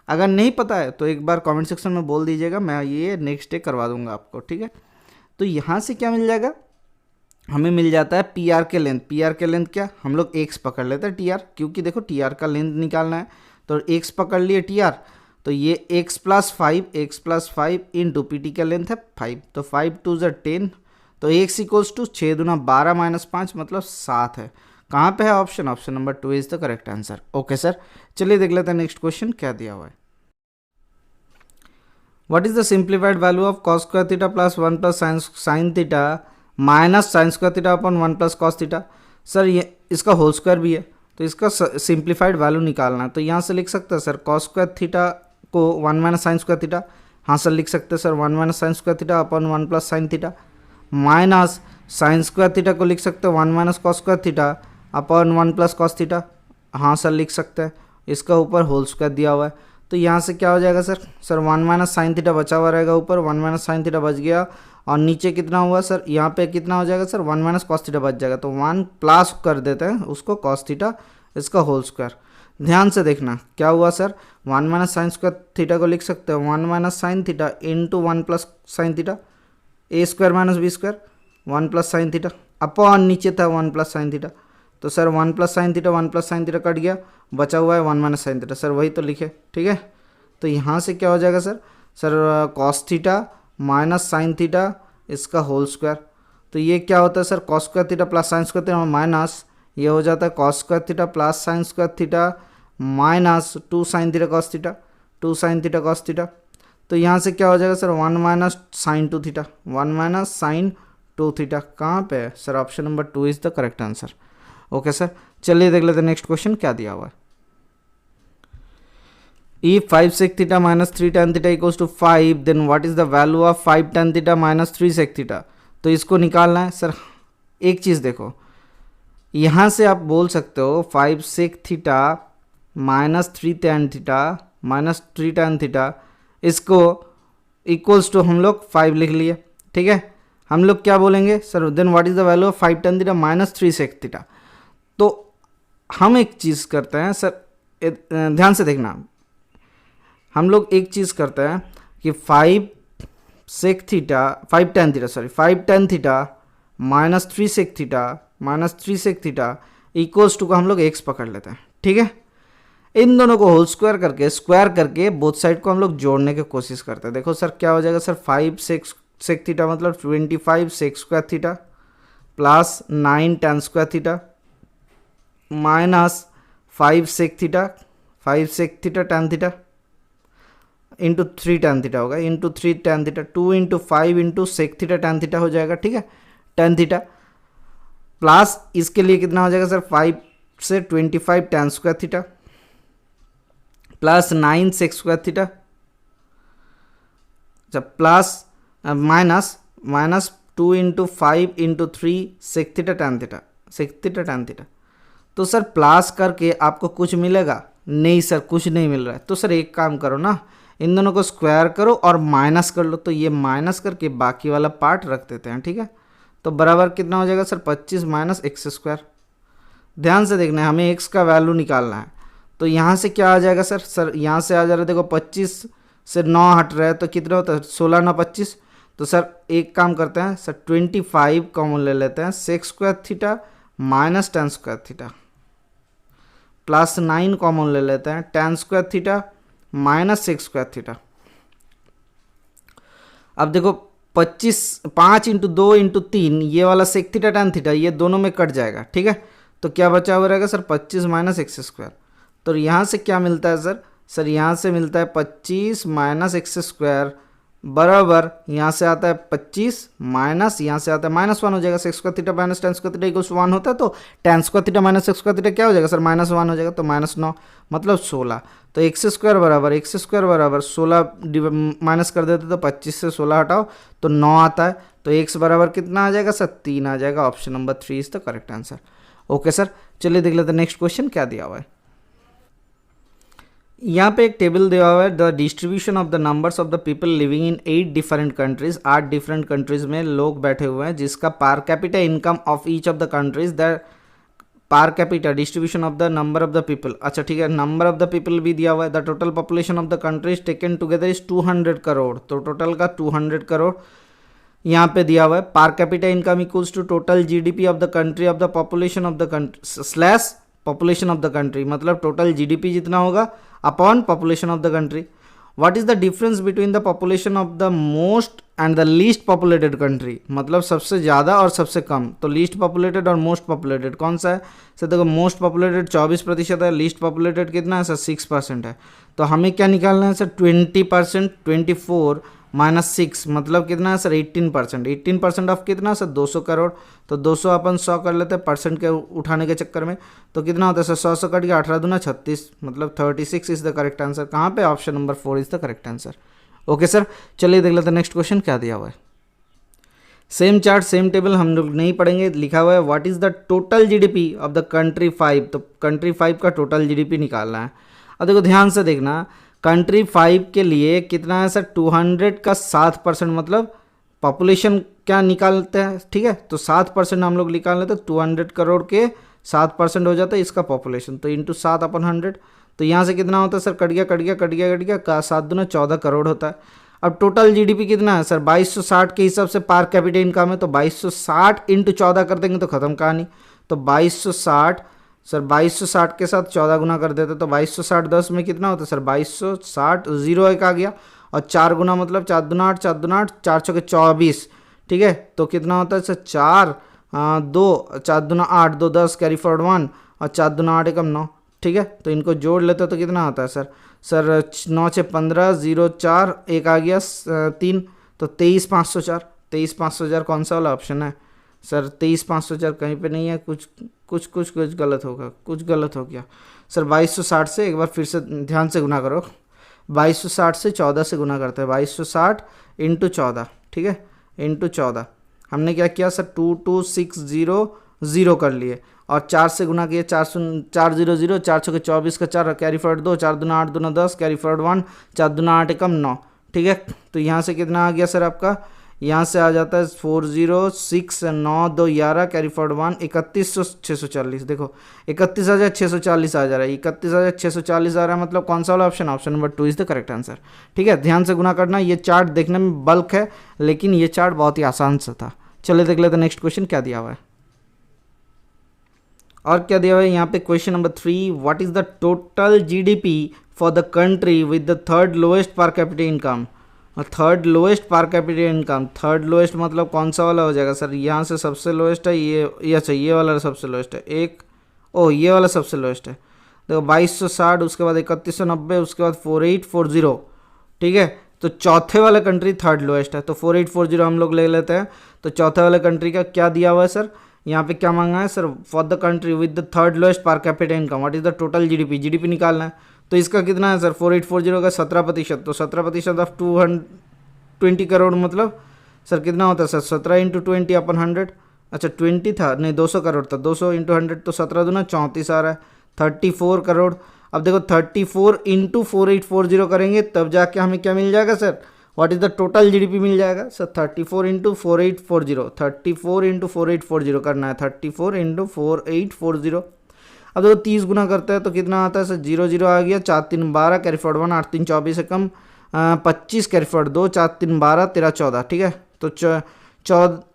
अगर नहीं पता है तो एक बार कमेंट सेक्शन में बोल दीजिएगा, मैं ये नेक्स्ट डे करवा दूंगा आपको। ठीक है, तो यहाँ से क्या मिल जाएगा, हमें मिल जाता है पी आर के लेंथ। पी आर के लेंथ क्या, हम लोग एक्स पकड़ लेते हैं टी आर, क्योंकि देखो टी आर का लेंथ निकालना है, तो एक्स पकड़ लिए टी आर, तो ये x plus 5 into P T का लेंथ है 5, तो 5 2 ज़ा 10, तो x इक्वल्स टू 6 दूना 12 माइनस 5 मतलब 7 है। कहाँ पे है option number 2 is the correct answer. Okay sir, चलिए देख लेते हैं नेक्स्ट क्वेश्चन क्या दिया हुआ है। What is the simplified value of cos square theta plus 1 plus sine theta minus sine square theta upon 1 plus cos theta. Sir ये इसका होल स्क्वायर भी है, तो इसका सिंप्लीफाइड वैल्यू निकालना है, तो यहाँ से लिख सकते हैं सर कॉस स्क्वायर थीटा को 1 माइनस साइन स्क्वायर थीटा, हाँ सर लिख सकते हैं sir 1 minus sine square theta upon 1 plus sine theta, minus sine square theta को लिख सकते हैं 1 minus cos square theta upon 1 plus cos theta, हाँ सर लिख सकते हैं, इसका ऊपर होल स्क्वायर दिया हुआ है, तो यहाँ से क्या हो जाएगा सर 1 माइनस साइन थीटा बचा हुआ रहेगा, ऊपर 1 माइनस साइन थीटा बच गया और नीचे कितना हुआ सर, यहाँ पे कितना हो जाएगा सर 1 माइनस कॉस थीटा बच जाएगा, तो 1 प्लस कर देते हैं उसको कॉस थीटा, इसका होल स्क्वायर। ध्यान से देखना क्या हुआ sir, 1 minus sine square theta को लिख सकते हैं 1 minus sine theta into 1 plus sine theta, A square minus B square 1 plus sine theta upon नीचे था 1 प्लस साइन थीटा, तो sir 1 plus sine theta cut गया, बचा हुआ है 1 माइनस साइन थीटा, सर वही तो लिखे। ठीक है, तो यहाँ से क्या हो जाएगा sir cos theta minus sine theta इसका होल स्क्वायर, तो ये क्या होता है sir cos square theta plus sine square theta minus, ये हो जाता है cos square theta plus sine square theta minus 2 sine theta cos theta, 2 sine theta cos theta, तो यहाँ से क्या हो जाएगा sir 1 minus sine 2 theta, 1 minus sine 2 theta, कहाँ पे है sir, option number 2 is the correct answer. Okay sir, चलिए देख लेते हैं नेक्स्ट क्वेश्चन क्या दिया हुआ है। If 5 sec theta minus 3 tan theta equals to 5, then what is the value of 5 tan theta minus 3 sec theta? तो इसको निकालना है सर। एक चीज़ देखो, यहाँ से आप बोल सकते हो 5 sec theta minus 3 tan theta minus 3 tan theta, इसको इक्वल्स टू हम लोग 5 लिख लिए, ठीक है। हम लोग क्या बोलेंगे sir, then what is the value of 5 tan theta minus 3 sec theta. तो हम एक चीज़ करते हैं सर, ध्यान से देखना, हम लोग एक चीज़ करते हैं कि 5 tan theta minus 3 sec theta equals to का हम लोग x पकड़ लेते हैं, ठीक है। इन दोनों को होल स्क्वायर करके बोथ साइड को हम लोग जोड़ने की कोशिश करते हैं। देखो सर क्या हो जाएगा सर, 5 sec थीटा मतलब 25 sec square theta plus 9 tan square theta minus 5 sec theta tan theta into 3 tan theta होगा, into 3 tan theta, 2 into 5 into sec theta tan theta हो जाएगा, ठीक है, tan थीटा प्लस इसके लिए कितना हो जाएगा सर, 5 से 25 tan square theta plus 9 sec square theta, जब plus minus 2 into 5 into 3 sec theta tan theta. तो सर प्लस करके आपको कुछ मिलेगा? नहीं सर, कुछ नहीं मिल रहा है। तो सर एक काम करो ना, इन दोनों को स्क्वायर करो और माइनस कर लो, तो ये माइनस करके बाकी वाला पार्ट रख देते हैं, ठीक है। तो बराबर कितना हो जाएगा सर, 25 माइनस एक्स स्क्वायर। ध्यान से देखना है, हमें एक्स का वैल्यू निकालना है। तो यहाँ से क्या आ जाएगा सर यहाँ से आ जा रहा है, देखो 25 से 9 हट रहा है तो कितना होता है, 16 9 25। तो सर एक काम करते हैं सर, 25 कॉमन ले लेते हैं, sec square theta minus tan square theta plus 9 common ले लेते हैं, tan square theta minus sec square theta. अब देखो 5 इंटू 2 इंटू 3, ये वाला सेक थीटा tan थीटा ये दोनों में कट जाएगा, ठीक है। तो क्या बचा हुआ रहेगा सर, 25 माइनस एक्स स्क्वायर। तो यहाँ से क्या मिलता है सर यहाँ से मिलता है 25 माइनस एक्स स्क्वायर बराबर यहाँ से आता है 25 माइनस यहाँ से आता है -1 हो जाएगा, sec square theta minus tan square theta equals 1 होता है, तो tan square theta minus sec square theta क्या हो जाएगा सर, -1 हो जाएगा, तो -9 मतलब 16। तो एक्स स्क्वायर बराबर 16 माइनस कर देते तो 25 से 16 हटाओ तो 9 आता है। तो एक्स बराबर कितना आ जाएगा सर, 3 आ जाएगा। Option number 3 is the correct answer. Okay sir, चलिए देख लेते हैं नेक्स्ट क्वेश्चन क्या दिया हुआ है। यहाँ पे एक टेबल दिया हुआ है, the distribution of the numbers of the people living in 8 different countries. 8 different countries में लोग बैठे हुए हैं, जिसका पर capita income of each of the countries, the per capita distribution of the number of the people. अच्छा ठीक है, नंबर ऑफ द पीपल भी दिया हुआ है। The total population of the countries taken together is 200 crore. तो टोटल का 200 करोड़ यहाँ पे दिया हुआ है। Per capita income equals to total GDP of the country of the population of the country slash population of the country, मतलब टोटल जीडीपी जितना होगा upon population of the country. What is the difference between the population of the most and the least populated country, मतलब सबसे ज़्यादा और सबसे कम। तो लीस्ट पॉपुलेटेड और मोस्ट पॉपुलेटेड कौन सा है सर, देखो मोस्ट पॉपुलेटेड 24% है, लीस्ट पॉपुलेटेड कितना है सर, 6% है। तो हमें क्या निकालना है सर, 20%, 24 माइनस 6 मतलब कितना है सर, 18%। 18% ऑफ कितना सर, 200 करोड़। तो 200 अपन 100 कर लेते हैं परसेंट के उठाने के चक्कर में, तो कितना होता है सर, 100 कट गया, 18 दूना 36 मतलब 36 इज द करेक्ट आंसर। कहाँ पे, option number 4 is the correct answer. Okay sir, चलिए देख लेते हैं नेक्स्ट क्वेश्चन क्या दिया हुआ है। सेम चार्ट सेम टेबल हम लोग नहीं पढ़ेंगे, लिखा हुआ है what is the total GDP of the country 5। तो कंट्री 5 का टोटल जीडीपी निकालना है। अब देखो ध्यान से देखना, कंट्री 5 के लिए कितना है सर, 200 का 7% मतलब पॉपुलेशन क्या निकालते हैं, ठीक है। तो 7% हम लोग निकाल लेते हैं, 200 करोड़ के 7% हो जाता है इसका पॉपुलेशन, तो इंटू 7/100। तो यहाँ से कितना होता है सर, कट गया का 7 दूना 14 करोड़ होता है। अब टोटल जीडीपी कितना है सर, 2260 के हिसाब से पर कैपिटा इनकम है, तो 2260 इंटू 14 कर देंगे तो खत्म कहानी। तो 2260 सर 2260 के साथ 14 गुना कर देते तो 2260 10 में कितना होता है सर, 2260 0 एक आ गया, और 4 गुना मतलब 4 दूना 8 4 छके 24, ठीक है। तो कितना होता है सर, 4 2 4 दूना 8 2 10 कैरी फॉरवर्ड 1 और 4 दूना 8 एकम 9, ठीक है। तो इनको जोड़ लेते तो कितना होता है सर 9 6 15 0 4 एक आ गया 3, तो 23,504। 23,504 कौन सा वाला ऑप्शन है सर, 23,504 कहीं पे नहीं है, कुछ गलत होगा, कुछ गलत हो गया सर। 2260 से एक बार फिर से ध्यान से गुना करो, 2260 से 14 से गुना करते हैं, 2260 इंटू 14, ठीक है, इंटू 14। हमने क्या किया सर, 22600 कर लिए और 4 से गुना किए, 400, 400, 4 छके 24 का 4, कैरी फॉरवर्ड 2, 4 दूना 8 दूना 10, कैरी फॉरवर्ड 1, 4 दूना 8 एकम 9, ठीक है। तो यहाँ से कितना आ गया सर आपका, यहाँ से आ जाता है 40, 9 2 11, कैरी फॉरवर्ड 1, 31,640। देखो 31,640 आ जा रहा है, 31,640 आ रहा है, मतलब कौन सा वाला option, option number 2 is the correct answer, ठीक है। ध्यान से गुना करना, ये चार्ट देखने में बल्क है लेकिन ये चार्ट बहुत ही आसान सा था। चलिए देख लेते नेक्स्ट क्वेश्चन क्या दिया हुआ है। और क्या दिया हुआ है यहाँ पे, question number 3, what is the total GDP for the country with the third lowest पर कैपिटा इनकम। थर्ड लोएस्ट पर कैपिटा इनकम, थर्ड लोएस्ट मतलब कौन सा वाला हो जाएगा सर, यहाँ से सबसे लोएस्ट है ये, अच्छा ये वाला सबसे लोएस्ट है, ये वाला सबसे लोएस्ट है। देखो 2260, उसके बाद 3190, उसके बाद 4840, ठीक है। तो चौथे वाला कंट्री थर्ड लोएस्ट है, तो 4840 हम लोग ले लेते हैं। तो चौथे वाले कंट्री का क्या दिया हुआ है सर, यहाँ पे क्या मांगा है sir, for the country with the third lowest पर capita income what is the total GDP, GDP निकालना है। तो इसका कितना है सर, 4840 का 17%, तो 17% ऑफ 220 करोड़ मतलब सर कितना होता है सर, 17 इंटू 20 अपन 100, अच्छा 20 था नहीं 200 करोड़ था, 200 इंटू 100 तो 17 दूना 34 आ रहा है, 34 करोड़। अब देखो 34 इंटू 4840 करेंगे तब जाके हमें क्या मिल जाएगा sir, what is the total GDP मिल जाएगा सर, 34 इंटू 4840, 34 इंटू 4840 करना है, 34 इंटू 4840। अब देखो 30 गुना करते हैं तो कितना आता है सर, 0 आ गया, 4 3 12, कैरी फॉरवर्ड 1, 8 3 24 से कम 25, कैरी फॉरवर्ड 2, 4 3 12, 13 14, ठीक है। तो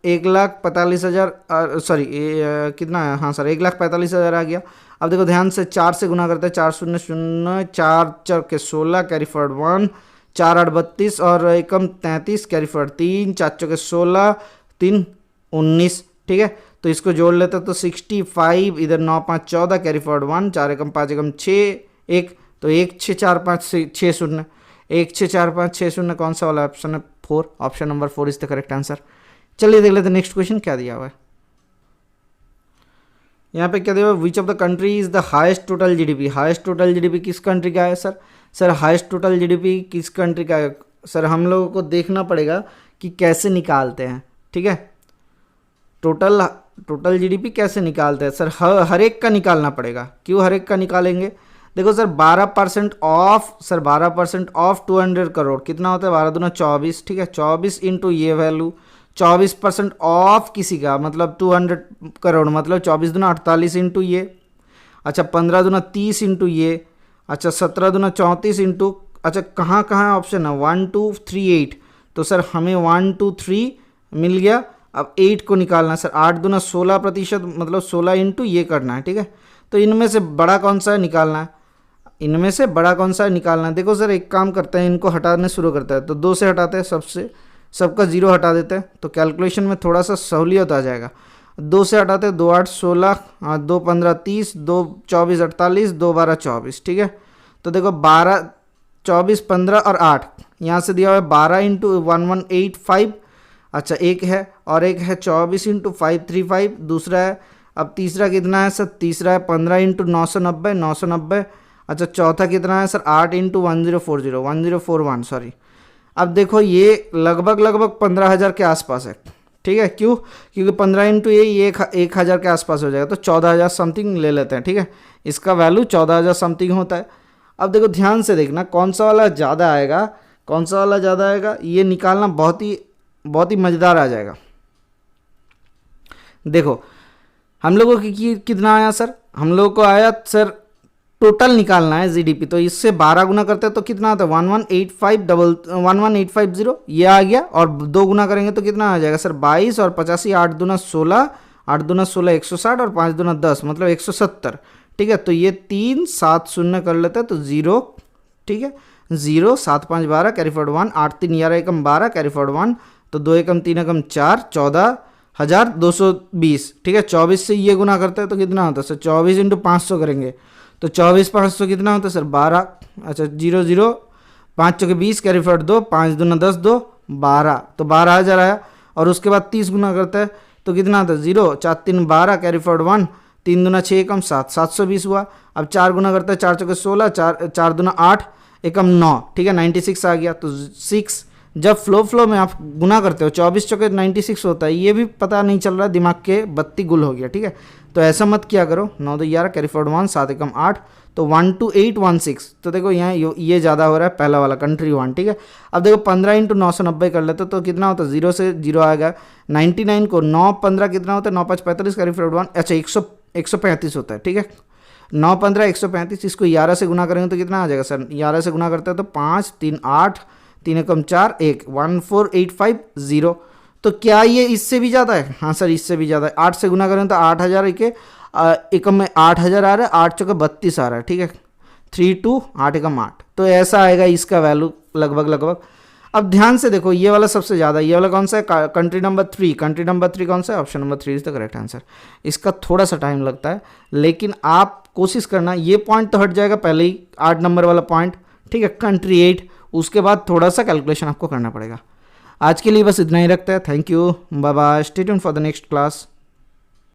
1,45,000 सॉरी कितना है, हाँ सर 1,45,000 आ गया। अब देखो ध्यान से 4 से गुना करते हैं, 4 0 0, 4 4 के 16, कैरी फॉरवर्ड 1, 4 8 32 और एकम 33, कैरी फॉरवर्ड 3, 4 4 के 16, 3 19, ठीक है। तो इसको जोड़ लेते हैं तो 65, इधर 9 5 14, कैरी फॉरवर्ड 1, 4 एकम 5 एकम 6 1, तो 1 6 4 5 6 0, 1 6 4 5 6 0 कौन सा वाला ऑप्शन है, 4, option number 4 is the correct answer. चलिए देख लेते हैं नेक्स्ट क्वेश्चन क्या दिया हुआ है। यहाँ पे क्या दिया हुआ है, which of the country is the highest total GDP, highest total GDP किस कंट्री का है sir, sir highest total GDP किस कंट्री का है सर, हम लोगों को देखना पड़ेगा कि कैसे निकालते हैं, ठीक है। टोटल जीडीपी कैसे निकालते हैं सर, हर एक का निकालना पड़ेगा। क्यों हर एक का निकालेंगे, देखो sir 12% of, sir 12% of 200 crore कितना होता है, 12 दूना 24, ठीक है, 24 इंटू ये वैल्यू, 24% ऑफ किसी का मतलब 200 करोड़ मतलब 24 दूना 48 इंटू ये, अच्छा 15 दूना 30 इंटू ये, अच्छा 17 दूना 34 इंटू, अच्छा कहाँ कहाँ ऑप्शन है 1 2 3 8, तो सर हमें 1 2 3 मिल गया। अब 8 को निकालना है सर, 8 दूना 16% मतलब 16 इंटू ये करना है, ठीक है। तो इनमें से बड़ा कौन सा है निकालना है, इनमें से बड़ा कौन सा है निकालना है। देखो सर एक काम करते हैं, इनको हटाने शुरू करते हैं, तो 2 से हटाते हैं, सबका 0 हटा देते हैं, तो कैलकुलेशन में थोड़ा सा सहूलियत आ जाएगा। 2 से हटाते हैं, 2 8 16, 2 15 30, 2 24 48, 2 12 24, ठीक है। तो देखो 12 24 15 और 8 यहाँ से दिया हुआ है 12 इंटू 1185, अच्छा एक है और एक है 24 इंटू 535 दूसरा है। अब तीसरा कितना है सर, तीसरा है 15 इंटू 990, अच्छा चौथा कितना है सर 8 इंटू 1041 सॉरी। अब देखो ये लगभग 15,000 के आसपास है, ठीक है। क्यों, क्योंकि 15 इंटू ये 1,000 के आसपास हो जाएगा, तो 14,000 समथिंग ले लेते हैं, ठीक है। इसका वैल्यू 14,000 समथिंग होता है। अब देखो ध्यान से देखना कौन सा वाला ज़्यादा आएगा, कौन सा वाला ज़्यादा आएगा, ये निकालना बहुत ही मज़ेदार आ जाएगा। देखो हम लोगों की कितना आया सर, हम लोगों को आया सर टोटल निकालना है जीडीपी, तो इससे 12 गुना करते हैं तो कितना आता है 11850 ये आ गया, और 2 गुना करेंगे तो कितना आ जाएगा सर 22 और 85, 8 दूना 16, 8 दूना 16 160 और 5 दूना 10 मतलब 170, ठीक है। तो ये 3 7 0 कर लेते हैं तो 0, ठीक है, 0 7 5 12, कैरी फॉरवर्ड 1, 8 3 11 एकम 12, कैरी फॉरवर्ड 1, तो 2 एकम 3 एकम 4, 14,220, ठीक है। 24 से ये गुना करते हैं तो कितना होता है सर 24 इंटू 500 करेंगे तो 24 500 कितना होता है सर 12, अच्छा 0 0 5 चौके 20, कैरी फॉरवर्ड 2, 5 दूना 10 2 12, तो 12,000 आया। और उसके बाद 30 गुना करता है तो कितना आता है 0 4 3 12, कैरी फॉरवर्ड 1, 3 दूना 6 कम 7, 720 हुआ। अब 4 गुना करता है 4 चौके 16, 4 दूना 8, एकम 9, ठीक है 96 आ गया। तो 6 जब फ्लो में आप गुना करते हो 24 चौके 96 होता है, ये भी पता नहीं चल रहा, दिमाग के बत्ती गुल हो गया, ठीक है। तो ऐसा मत किया करो, 9 2 11 कैरी फॉरवर्ड 1, 7 एकम 8, तो 1 2 8 1 6। तो देखो यहाँ ये ज़्यादा हो रहा है, पहला वाला कंट्री 1, ठीक है। अब देखो 15 इंटू 990 कर लेते तो कितना होता है, 0 से 0 आएगा। 99 को 9 15 कितना होता है, 9 5 45 कैरी फॉरवर्ड 1, अच्छा 135 होता है, ठीक है। 9 15 135, इसको 11 से गुना करेंगे तो कितना आ जाएगा सर, 11 से गुना करते हैं तो 5 3 8, 3 एकम 4 1, 14850। तो क्या ये इससे भी ज़्यादा है? हाँ सर इससे भी ज़्यादा है। 8 से गुना करें तो 8000 एकम में 8000 आ रहा है, 8 चौके 32 आ रहा है, ठीक है। 3 2 8 एकम 8, तो ऐसा आएगा इसका वैल्यू लगभग। अब ध्यान से देखो, ये वाला सबसे ज़्यादा, ये वाला कौन सा है, कंट्री नंबर 3। कंट्री नंबर 3 कौन सा है, option number 3 is the correct answer. इसका थोड़ा सा टाइम लगता है, लेकिन आप कोशिश करना, ये पॉइंट तो हट जाएगा पहले ही, 8 नंबर वाला पॉइंट, ठीक है। कंट्री 8, उसके बाद थोड़ा सा कैलकुलेशन आपको करना पड़ेगा। आज के लिए बस इतना ही रखता है। Thank you, bye bye, stay tuned for the next class.